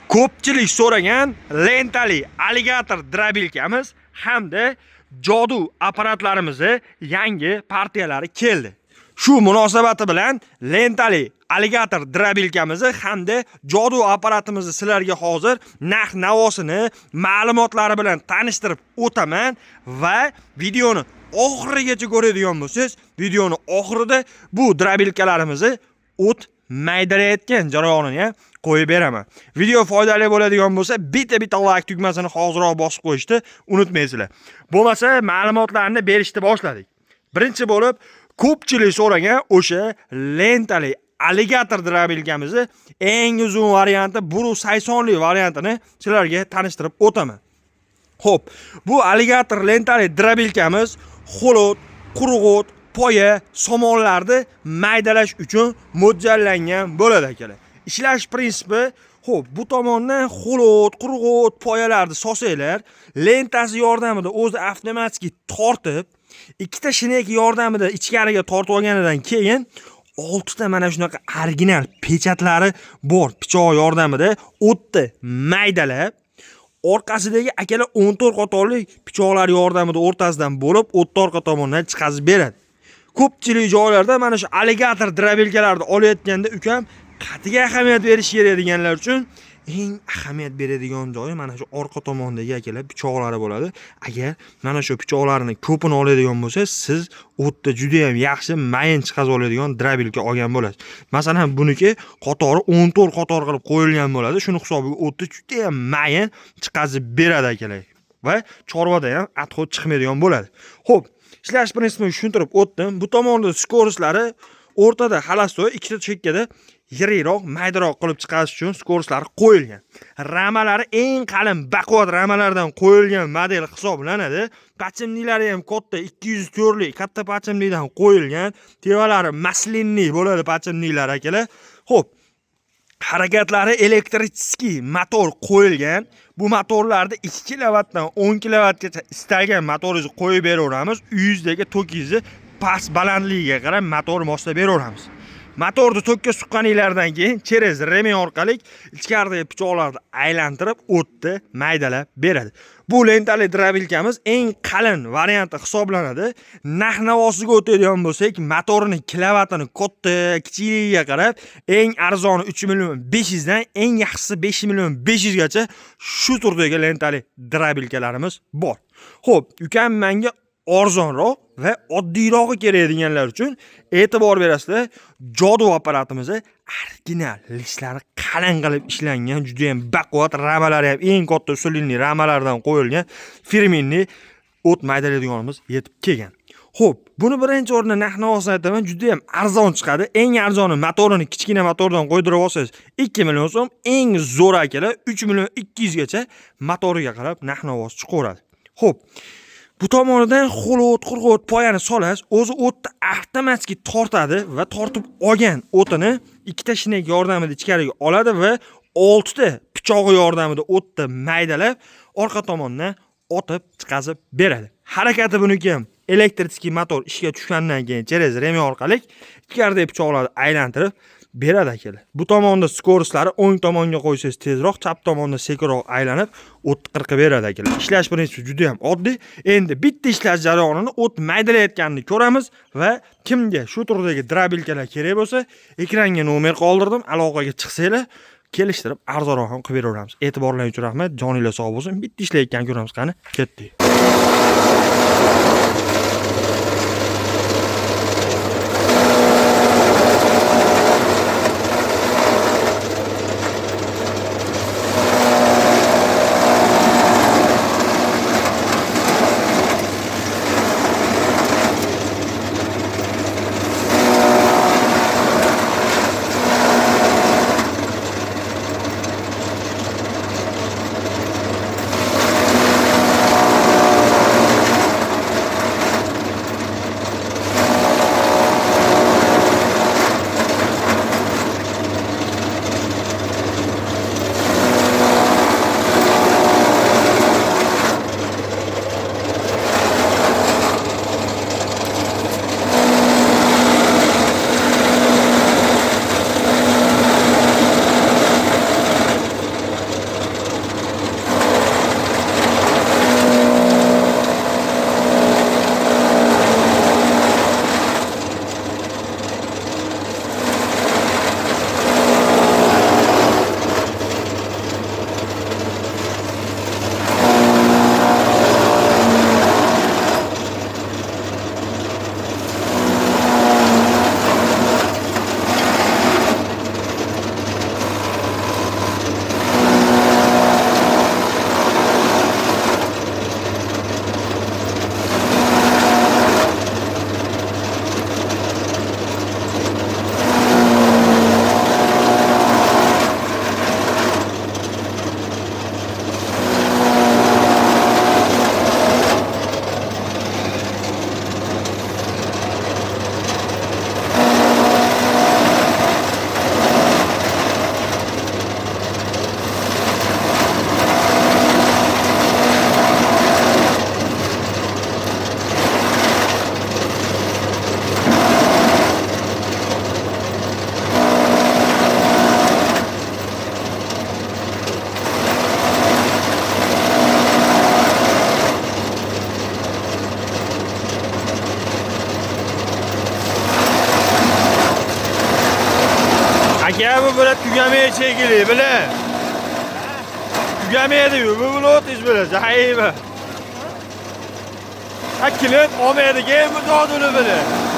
Ko'pchilik so'ragan lentali alligator drabilkamiz hamda jodu apparatlarimizni yangi partiyalari keldi. Shu munosabati bilan lentali alligator drabilkamizni hamda jodu apparatimizni sizlarga hozir narx-navosini, ma'lumotlari bilan tanishtirib o'taman va videoni oxirigacha ko'radigan bo'lsangiz, videoni oxirida bu drabilkalarimizni o't maydalayotgan jarayonini qo'yib beraman. Video foydali bo'ladigan bo'lsa, bitta like tugmasini hozirroq bosib qo'yishni unutmaysizlar. Bo'lmasa, ma'lumotlarni berishni boshladik. Birinchi bo'lib, ko'pchilik so'ragan o'sha lentali alligator drabilkamizni eng uzun varianti, Bruce Saysonli variantini sizlarga tanishtirib o'taman. Xo'p, bu alligator lentali drabilkamiz xolot, qurg'ut, poya, somonlarni maydalash uchun mo'ljallangan bo'ladi akalar. Ishlash prinsipi, xo'p, bu tomondan xolot, qurg'ut, poyalarni solsanglar, lentasi yordamida o'zi avtomatik tortib, ikkita shinek yordamida ichkariga tortib olganidan keyin 6 ta mana shunaqa original pechatlari bor pichoq yordamida o'tni maydalab, orqasidagi akalar 14 qatorli pichoqlar yordamida o'rtasidan bo'lib, o'tni orqa tomondan chiqazib beradi. Ko'pchilik joylarda mana shu alligator drabilkalarni olayotganda ukam qatiga ahamiyat berish kerak deganlar uchun eng ahamiyat beradigan joyi mana shu orqa tomondagi akalar pichoqlari bo'ladi. Agar mana shu pichoqlarni ko'pini oladigan bo'lsangiz, siz o'tda juda ham yaxshi mayin chiqazib oladigan drabilka olgan bo'lasiz. Masalan, buniki qatori 14 qator qilib qo'yilgan bo'ladi. Shuni hisobiga o'tda juda ham mayin chiqazib beradi akalar. Va chorvada ham atxot chiqmaydigan bo'ladi. Xo'p, ishlash prinsipini tushuntirib o'tdim. Bu tomonda skoroslari o'rtada xalastoy, ikkita chekkada yiriroq, maydaroq qilib chiqarish uchun skoroslari qo'yilgan. Ramalari eng qalin baquvvat ramalardan qo'yilgan model hisoblanadi. Pachimlilari ham katta 204 lik katta pachimlidan qo'yilgan. Tevalari maslinli bo'ladi pachimlilar akalar. Xo'p, harakatlari elektrichskiy motor qo'yilgan. Bu motorlarda 2 kilovatdan 10 kilovatgacha istalgan motoringizni qo'yib beraveramiz. Uyingizdagi tokingizni past balandligiga qarab motor moslab beraveramiz. Motorni tokka suqqaninglardan keyin cheres remen orqali ichkaridagi pichoqlarni aylantirib o'tni maydalab beradi. Bu lentali drabilkamiz eng qalin varianti hisoblanadi. Narx-navosiga o'tadigan bo'lsak, motorining kilovatini katta, kichikligiga qarab eng arzoni 3.500 dan eng yaxshisi 5.500 gacha shu turdagi lentali drabilkalarimiz bor. Xo'p, ukam menga arzonroq va oddiyrog'i kerak deganlar uchun e'tibor berasizlar. Jodu apparatimizni original lishlari qalin qilib ishlangan, juda ham baquvvat ramalari ham eng katta usulli ramalardan qo'yilgan firmenli o't maydalaydiganimiz yetib kelgan. Xo'p, buni birinchi o'rinda narx-navosini aytaman, juda ham arzon chiqadi. Eng arzoni motorini kichkina motordan qo'ydirib olsangiz 2 million so'm, eng zo'r akalar 3 million 200 gacha motoriga qarab narx-navos chiqaveradi. Xo'p, bu tomonidan xolot, qurg'ut, poyani solasiz, o'zi o'tni avtomatik tortadi va tortib olgan o'tini ikkita shinek yordamida ichkariga oladi va 6 ta pichog'i yordamida o'tni maydalab, orqa tomondan otib chiqazib beradi. Harakati buniki ham elektrichskiy motor ishga tushgandan keyin cheres remen orqali ichkaridagi pichoqlarni aylantirib beradi akalar. Bu tomonda skoroslari o'ng tomonga qo'ysangiz tezroq, chap tomonda sekinroq aylanib o't qirqib beradi akalar. Ishlash prinsipi juda ham oddiy. Endi bitta ishlash jarayonini o't maydalayotganini ko'ramiz va kimga shu turdagi drabilkalar kerak bo'lsa, ekranga nomer qoldirdim, aloqaga chiqsanglar, kelishtirib arzonroq ham qilib beraveramiz. E'tiborlaringiz uchun rahmat. Joninglar sog' bo'lsin. Bitta ishlayotganini ko'ramiz qani. Ketdik. tugamay chekili bilan. Tugamaydi-yu, bu o'tish bilan zahiba. Ha, klient olmaydigan bu joduni bilan.